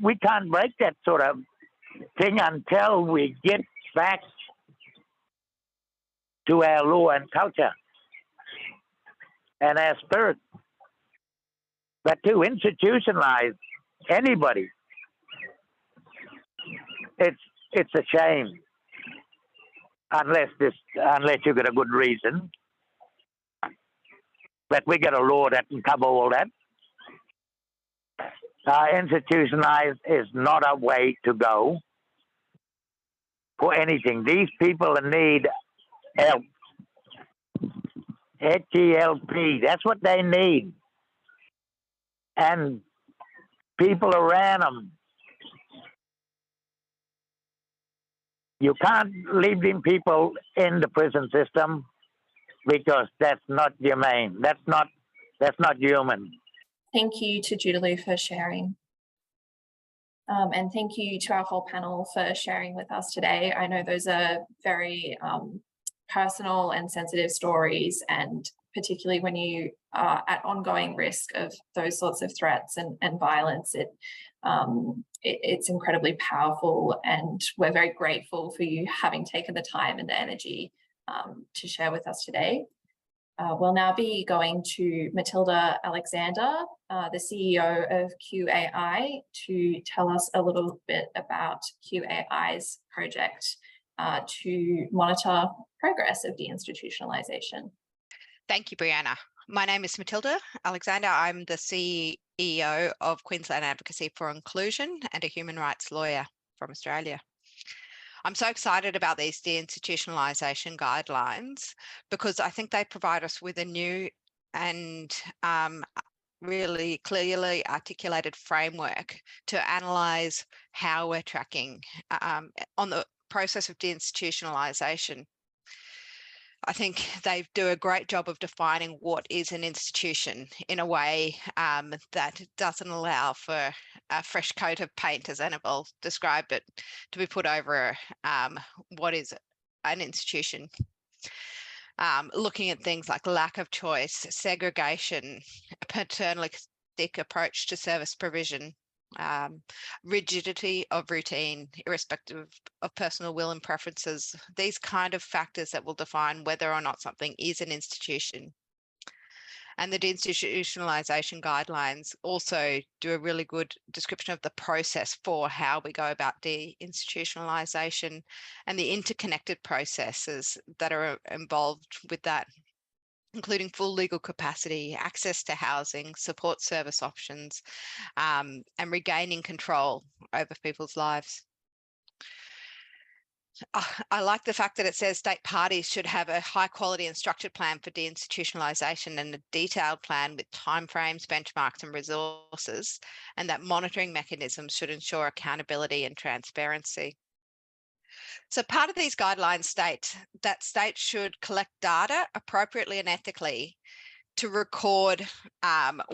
we can't break that sort of thing until we get back to our law and culture and our spirit. But to institutionalize anybody, it's a shame, unless you got a good reason. But we got a law that can cover all that. Institutionalized is not a way to go for anything. These people need help. H-E-L-P, that's what they need. And people around them. You can't leave them people in the prison system because that's not humane. That's not human. Thank you to Judaloo for sharing. And thank you to our whole panel for sharing with us today. I know those are very personal and sensitive stories, and particularly when you are at ongoing risk of those sorts of threats and violence, it's incredibly powerful, and we're very grateful for you having taken the time and the energy to share with us today. We'll now be going to Matilda Alexander, the CEO of QAI, to tell us a little bit about QAI's project to monitor progress of deinstitutionalisation. Thank you, Brianna. My name is Matilda Alexander. I'm the CEO of Queensland Advocacy for Inclusion and a human rights lawyer from Australia. I'm so excited about these deinstitutionalisation guidelines because I think they provide us with a new and really clearly articulated framework to analyse how we're tracking on the process of deinstitutionalisation. I think they do a great job of defining what is an institution in a way that doesn't allow for a fresh coat of paint, as Annabelle described it, to be put over what is an institution. Looking at things like lack of choice, segregation, a paternalistic approach to service provision, rigidity of routine, irrespective of personal will and preferences, these kind of factors that will define whether or not something is an institution. And the deinstitutionalisation guidelines also do a really good description of the process for how we go about deinstitutionalisation and the interconnected processes that are involved with that, including full legal capacity, access to housing, support service options, and regaining control over people's lives. I like the fact that it says state parties should have a high quality and structured plan for deinstitutionalisation and a detailed plan with timeframes, benchmarks and resources, and that monitoring mechanisms should ensure accountability and transparency. So part of these guidelines state that states should collect data appropriately and ethically to record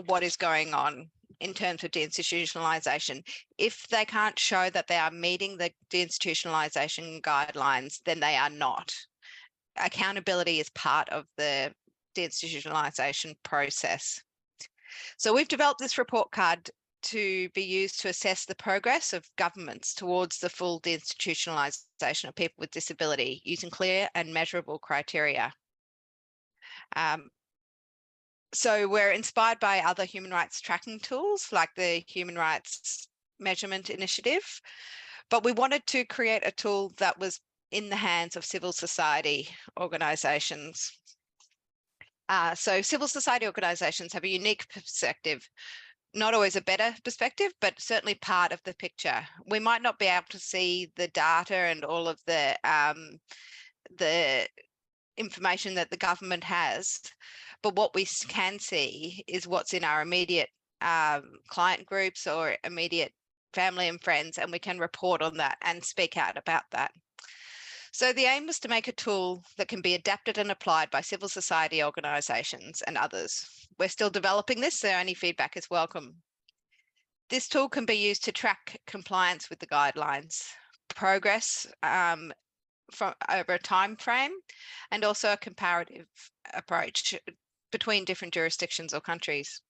what is going on in terms of deinstitutionalisation. If they can't show that they are meeting the deinstitutionalisation guidelines, then they are not. Accountability is part of the deinstitutionalisation process. So we've developed this report card to be used to assess the progress of governments towards the full deinstitutionalisation of people with disability using clear and measurable criteria. So we're inspired by other human rights tracking tools like the Human Rights Measurement Initiative, but we wanted to create a tool that was in the hands of civil society organisations. So civil society organisations have a unique perspective, not always a better perspective, but certainly part of the picture. We might not be able to see the data and all of the information that the government has, but what we can see is what's in our immediate client groups or immediate family and friends, and we can report on that and speak out about that. So the aim was to make a tool that can be adapted and applied by civil society organisations and others. We're still developing this, so any feedback is welcome. This tool can be used to track compliance with the guidelines, progress from over a time frame, and also a comparative approach between different jurisdictions or countries.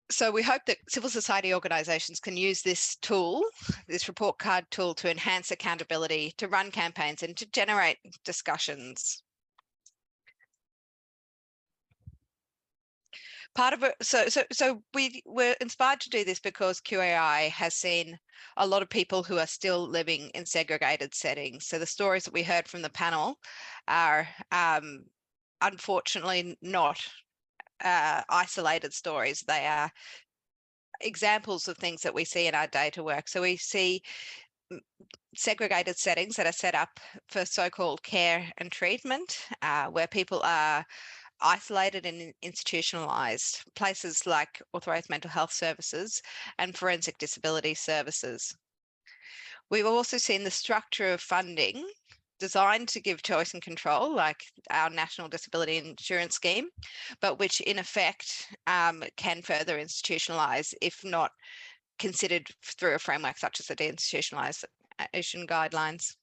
So we hope that civil society organisations can use this tool, this report card tool, to enhance accountability, to run campaigns and to generate discussions. Part of it, so we were inspired to do this because QAI has seen a lot of people who are still living in segregated settings. So the stories that we heard from the panel are unfortunately not isolated stories. They are examples of things that we see in our data work. So we see segregated settings that are set up for so-called care and treatment, where people are isolated and institutionalized, places like authorized mental health services and forensic disability services. We've also seen the structure of funding designed to give choice and control, like our National Disability Insurance Scheme, but which in effect can further institutionalize if not considered through a framework such as the Deinstitutionalisation guidelines.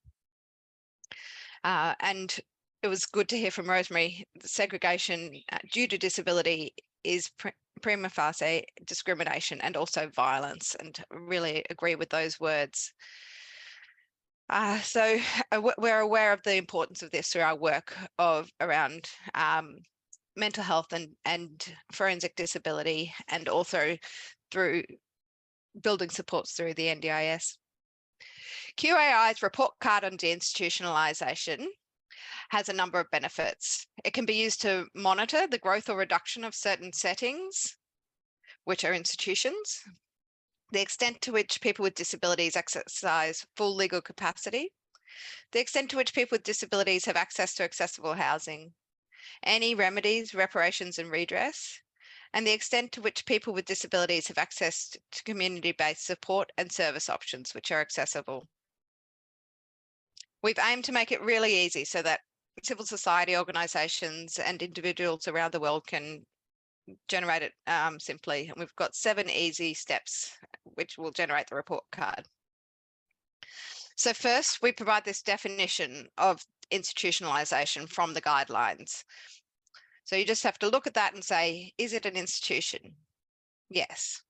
And it was good to hear from Rosemary. Segregation due to disability is prima facie discrimination and also violence, and really agree with those words. So we're aware of the importance of this through our work around mental health and forensic disability, and also through building supports through the NDIS. QAI's report card on deinstitutionalisation has a number of benefits. It can be used to monitor the growth or reduction of certain settings, which are institutions, the extent to which people with disabilities exercise full legal capacity, the extent to which people with disabilities have access to accessible housing, any remedies, reparations and redress, and the extent to which people with disabilities have access to community-based support and service options which are accessible. We've aimed to make it really easy so that civil society organisations and individuals around the world can generate it simply. And we've got 7 easy steps which will generate the report card. So first, we provide this definition of institutionalisation from the guidelines. So you just have to look at that and say, is it an institution? Yes.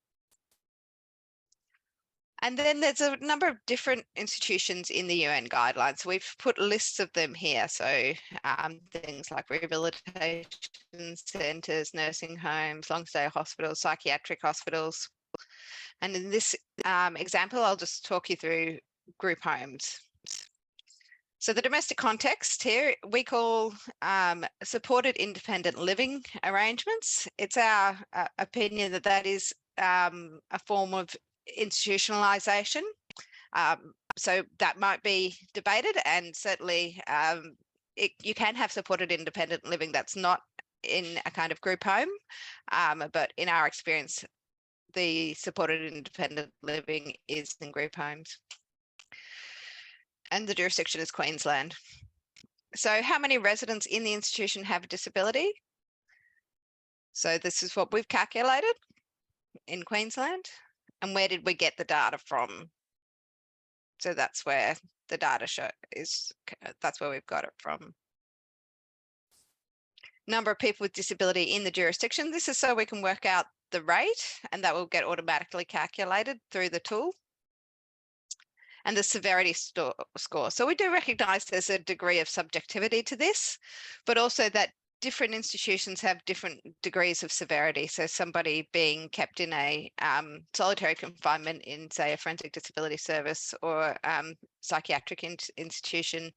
And then there's a number of different institutions in the UN guidelines. We've put lists of them here. So things like rehabilitation centres, nursing homes, long stay hospitals, psychiatric hospitals. And in this example, I'll just talk you through group homes. So the domestic context here, we call supported independent living arrangements. It's our opinion that that is a form of institutionalisation. So that might be debated, and certainly you can have supported independent living that's not in a kind of group home, but in our experience, the supported independent living is in group homes. And the jurisdiction is Queensland. So how many residents in the institution have a disability? So this is what we've calculated in Queensland. And where did we get the data from? So that's where the data that's where we've got it from. Number of people with disability in the jurisdiction. This is so we can work out the rate, and that will get automatically calculated through the tool. And the severity score. So we do recognise there's a degree of subjectivity to this, but also that different institutions have different degrees of severity. So somebody being kept in a solitary confinement in, say, a forensic disability service or psychiatric institution,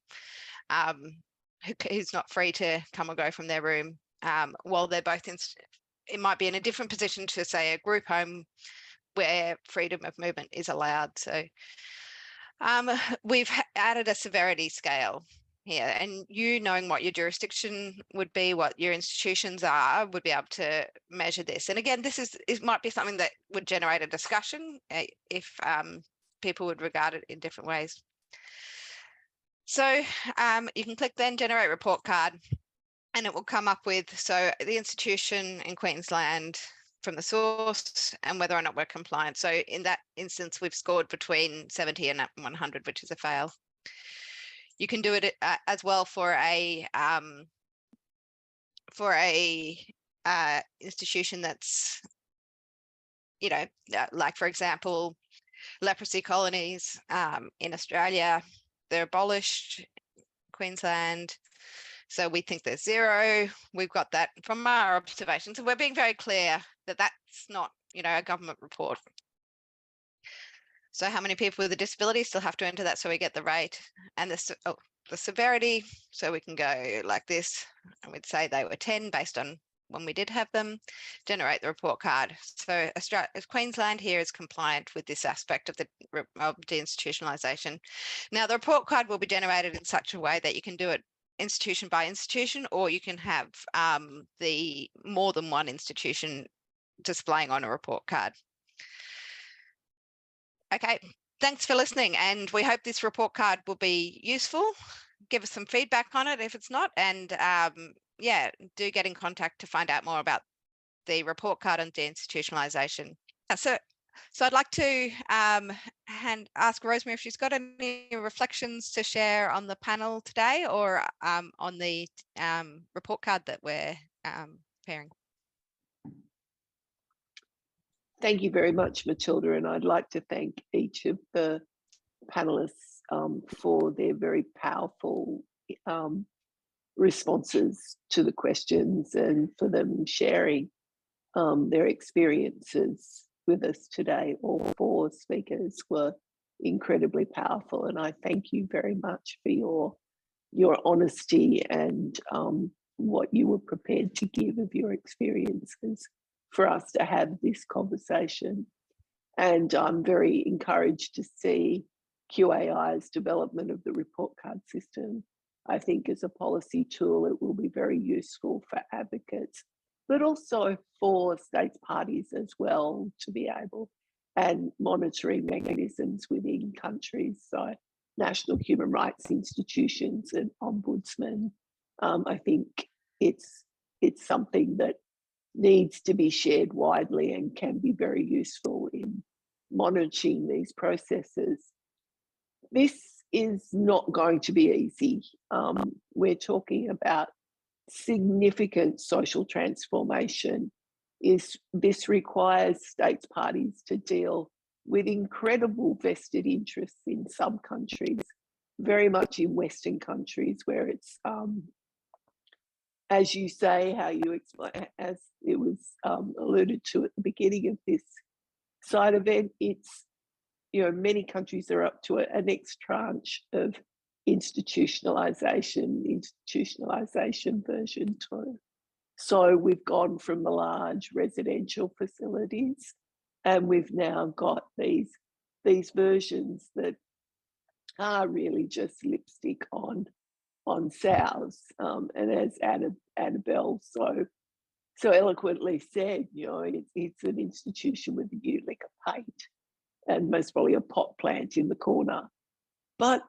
who's not free to come or go from their room, while they're both it might be in a different position to, say, a group home where freedom of movement is allowed. So we've added a severity scale here, and you, knowing what your jurisdiction would be, what your institutions are, would be able to measure this. And again, it might be something that would generate a discussion if people would regard it in different ways. So you can click then generate report card, and it will come up with, so the institution in Queensland from the source and whether or not we're compliant. So in that instance, we've scored between 70 and 100, which is a fail. You can do it as well for a institution that's, you know, like, for example, leprosy colonies in Australia, they're abolished. Queensland, so we think there's 0. We've got that from our observations. So we're being very clear that that's not, you know, a government report. So how many people with a disability, still have to enter that so we get the rate and the severity. So we can go like this, and we'd say they were 10 based on when we did have them. Generate the report card. So Queensland here is compliant with this aspect of deinstitutionalisation. Now the report card will be generated in such a way that you can do it institution by institution, or you can have the more than one institution displaying on a report card. Okay, thanks for listening, and we hope this report card will be useful. Give us some feedback on it if it's not, and yeah, do get in contact to find out more about the report card on deinstitutionalisation. So I'd like to ask Rosemary if she's got any reflections to share on the panel today, or on the report card that we're preparing. Thank you very much, Matilda, and I'd like to thank each of the panelists for their very powerful responses to the questions, and for them sharing their experiences with us today. All 4 speakers were incredibly powerful, and I thank you very much for your honesty and what you were prepared to give of your experiences for us to have this conversation. And I'm very encouraged to see QAI's development of the report card system. I think as a policy tool, it will be very useful for advocates, but also for states parties as well, to be able, and monitoring mechanisms within countries, so national human rights institutions and ombudsmen. I think it's something that needs to be shared widely and can be very useful in monitoring these processes. This is not going to be easy. We're talking about significant social transformation. This requires states parties to deal with incredible vested interests in some countries, very much in Western countries where it's, as you say, how you explain, as it was alluded to at the beginning of this side event, it's, you know, many countries are up to a next tranche of institutionalisation version 2. So we've gone from the large residential facilities, and we've now got these versions that are really just lipstick on sows. And as Brianna Bell so eloquently said, you know, it's an institution with a new lick of paint and most probably a pot plant in the corner. But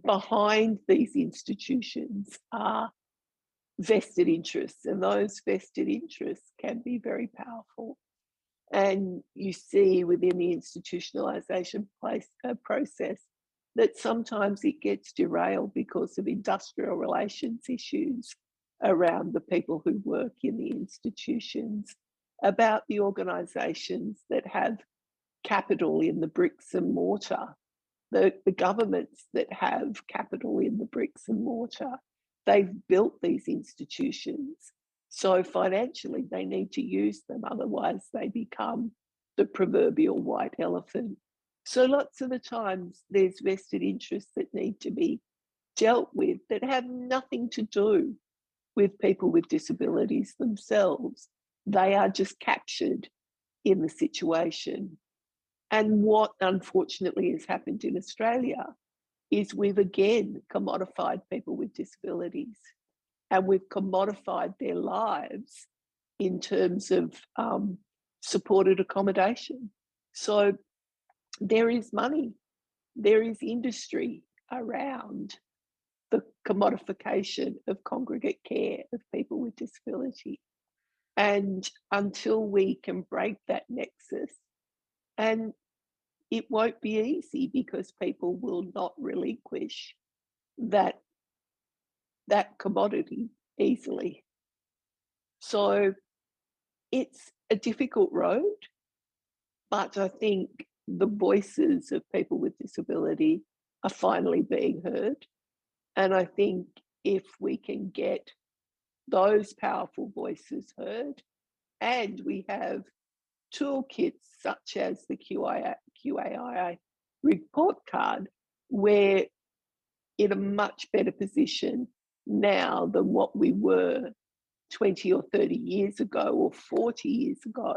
behind these institutions are vested interests, and those vested interests can be very powerful. And you see within the institutionalisation process that sometimes it gets derailed because of industrial relations issues around the people who work in the institutions, about the organisations that have capital in the bricks and mortar, the governments that have capital in the bricks and mortar, they've built these institutions. So financially, they need to use them. Otherwise, they become the proverbial white elephant. So lots of the times there's vested interests that need to be dealt with that have nothing to do with people with disabilities themselves. They are just captured in the situation. And what unfortunately has happened in Australia is we've again commodified people with disabilities, and we've commodified their lives in terms of supported accommodation. So there is money, there is industry around the commodification of congregate care of people with disability. And until we can break that nexus, and it won't be easy because people will not relinquish that commodity easily. So it's a difficult road, but I think the voices of people with disability are finally being heard. And I think if we can get those powerful voices heard, and we have toolkits such as the QAI report card, we're in a much better position now than what we were 20 or 30 years ago or 40 years ago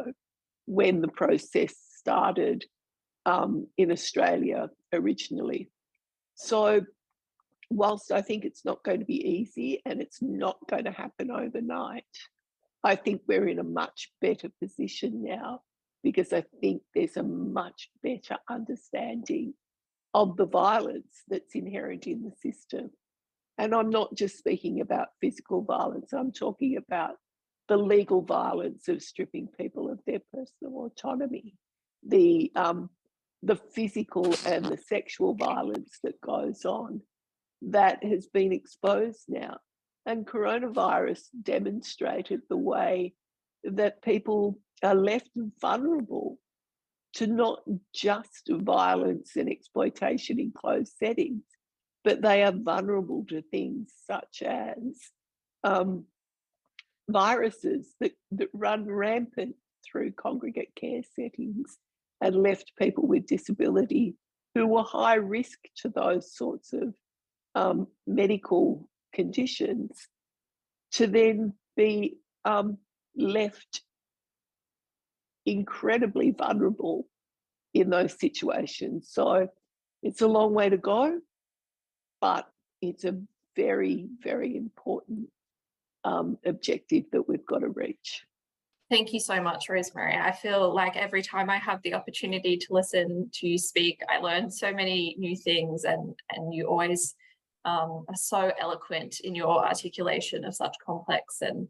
when the process started in Australia originally. So whilst I think it's not going to be easy and it's not going to happen overnight, I think we're in a much better position now because I think there's a much better understanding of the violence that's inherent in the system. And I'm not just speaking about physical violence, I'm talking about the legal violence of stripping people of their personal autonomy, the physical and the sexual violence that goes on that has been exposed now. And coronavirus demonstrated the way that people are left vulnerable to not just violence and exploitation in closed settings, but they are vulnerable to things such as viruses that run rampant through congregate care settings and left people with disability who were high risk to those sorts of medical conditions to then be left incredibly vulnerable in those situations. So it's a long way to go, but it's a very, very important objective that we've got to reach. Thank you so much, Rosemary. I feel like every time I have the opportunity to listen to you speak, I learn so many new things, and you always are so eloquent in your articulation of such complex and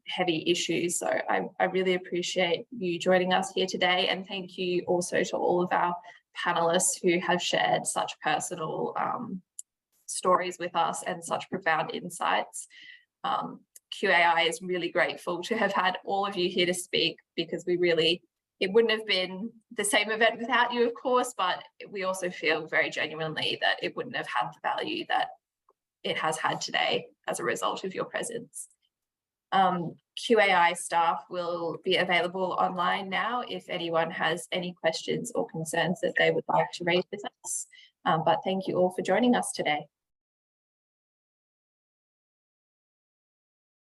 heavy issues. So I really appreciate you joining us here today, and thank you also to all of our panelists who have shared such personal stories with us and such profound insights. QAI is really grateful to have had all of you here to speak, because it wouldn't have been the same event without you, of course, but we also feel very genuinely that it wouldn't have had the value that it has had today as a result of your presence. QAI staff will be available online now if anyone has any questions or concerns that they would like to raise with us. But thank you all for joining us today.